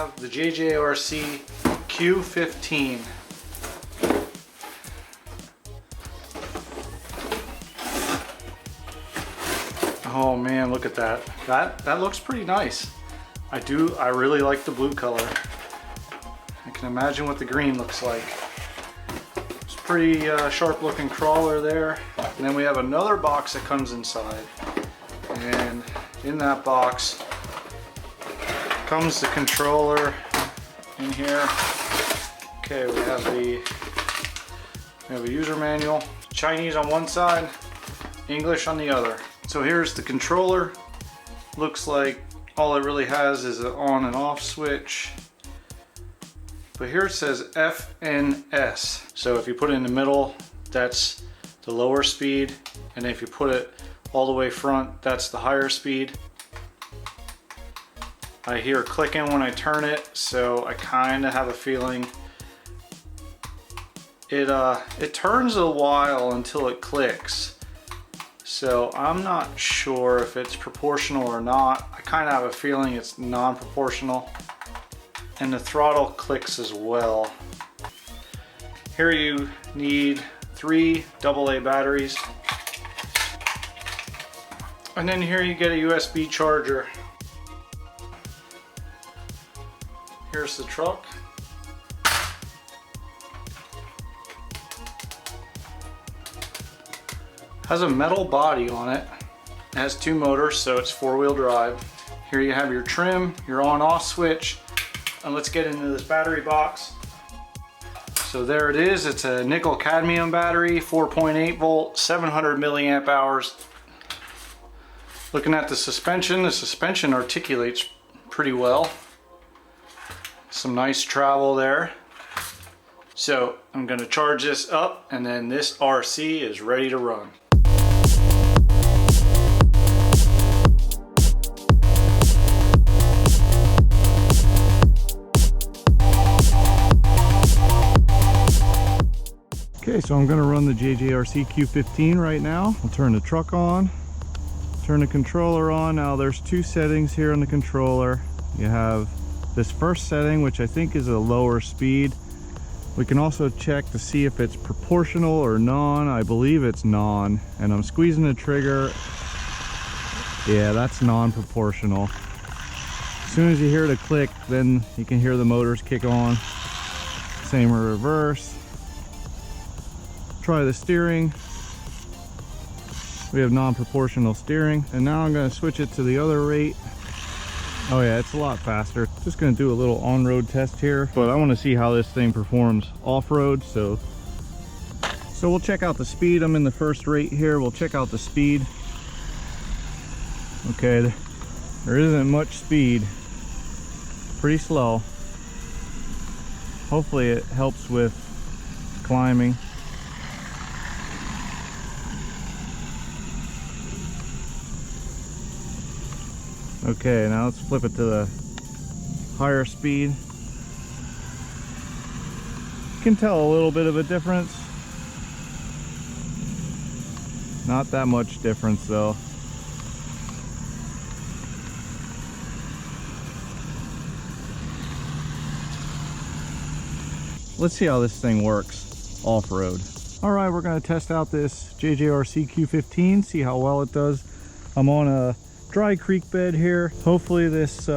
have the JJRC Q15. Oh man, look at that. That looks pretty nice. I really like the blue color. I can imagine what the green looks like. It's a pretty sharp looking crawler there. And then we have another box that comes inside. And in that box comes the controller in here. Okay, we have a user manual. Chinese on one side, English on the other. So here's the controller. Looks like all it really has is an on and off switch. But here it says FNS. So if you put it in the middle, that's the lower speed. And if you put it all the way front, that's the higher speed. I hear clicking when I turn it, so I kind of have a feeling it turns a while until it clicks. So I'm not sure if it's proportional or not. I kind of have a feeling it's non-proportional. And the throttle clicks as well. Here you need 3 AA batteries. And then here you get a USB charger. Here's the truck. Has a metal body on it. It has 2 motors, so it's 4-wheel drive. Here you have your trim, your on-off switch. And let's get into this battery box. So there it is. It's a nickel cadmium battery, 4.8 volt, 700 milliamp hours. Looking at the suspension articulates pretty well. Some nice travel there. So I'm going to charge this up, and then this RC is ready to run. Okay, so I'm going to run the JJRC Q15 right now. I'll turn the truck on, turn the controller on. Now there's 2 settings here on the controller. You have this first setting, which I think is a lower speed. We can also check to see if it's proportional or non. I believe it's non, and I'm squeezing the trigger. Yeah, that's non-proportional. As soon as you hear the click, then you can hear the motors kick on. Same in reverse. Try the steering. We have non-proportional steering, and now I'm going to switch it to the other rate. Oh yeah, it's a lot faster. Just going to do a little on-road test here, but I want to see how this thing performs off-road. So we'll check out the speed. I'm in the first rate here. We'll check out the speed. Okay, there isn't much speed. Pretty slow. Hopefully it helps with climbing. Okay, now let's flip it to the higher speed. You can tell a little bit of a difference. Not that much difference though. Let's see how this thing works off-road. Alright, we're going to test out this JJRC Q15, see how well it does. I'm on a dry creek bed here. Hopefully this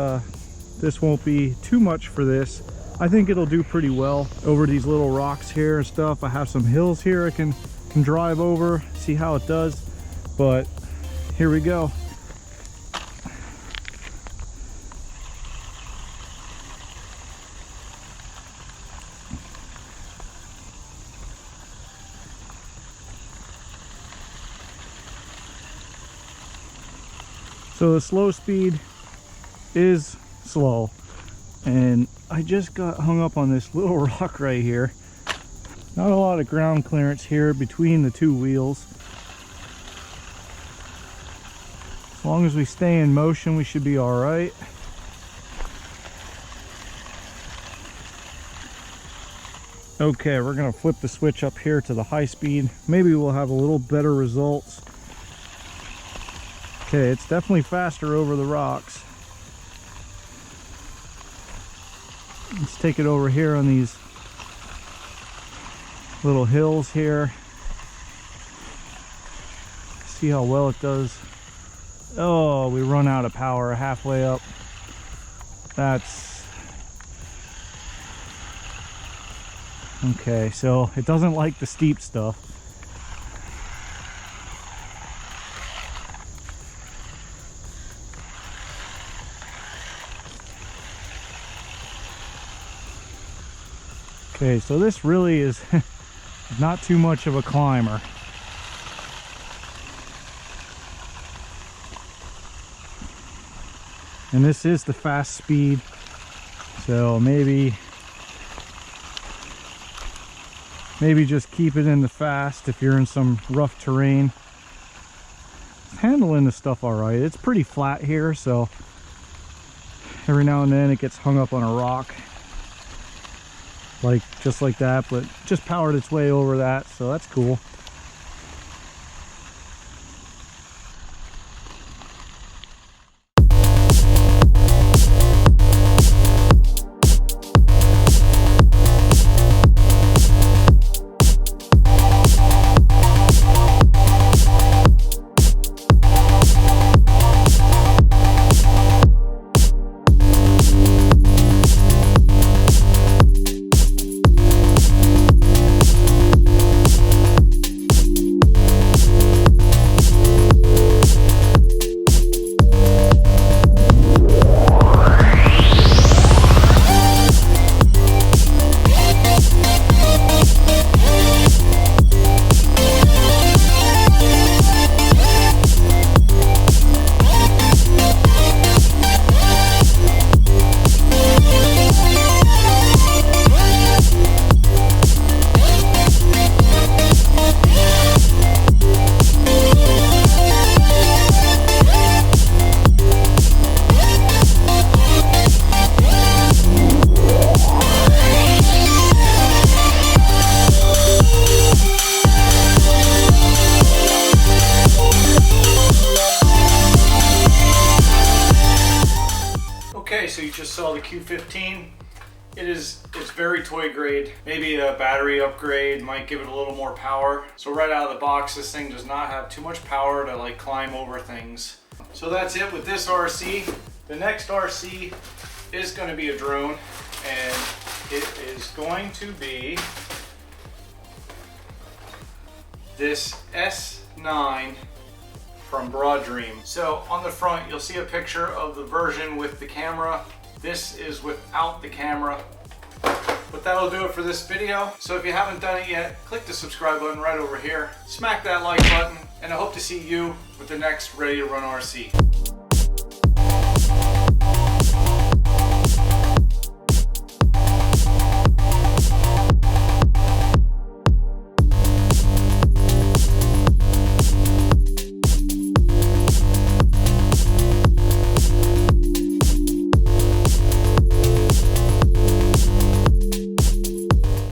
won't be too much for this. I think it'll do pretty well over these little rocks here and stuff. I have some hills here I can drive over, see how it does. But here we go. So the slow speed is slow, and I just got hung up on this little rock right here. Not a lot of ground clearance here between the 2 wheels. As long as we stay in motion, we should be all right. Okay, we're gonna flip the switch up here to the high speed. Maybe we'll have a little better results. Okay, it's definitely faster over the rocks. Let's take it over here on these little hills here. See how well it does. Oh, we run out of power halfway up. That's okay. So it doesn't like the steep stuff. Okay, so this really is not too much of a climber. And this is the fast speed, so maybe just keep it in the fast if you're in some rough terrain. It's handling the stuff all right. It's pretty flat here, so every now and then it gets hung up on a rock, like just like that, but just powered its way over that, so that's cool. Okay, so you just saw the Q15. It's very toy grade. Maybe a battery upgrade might give it a little more power. So right out of the box, this thing does not have too much power to like climb over things. So that's it with this RC. The next RC is going to be a drone, and it is going to be this S9 from Broad Dream. So on the front, you'll see a picture of the version with the camera. This is without the camera. But that'll do it for this video. So if you haven't done it yet, click the subscribe button right over here. Smack that like button, and I hope to see you with the next Ready to Run RC.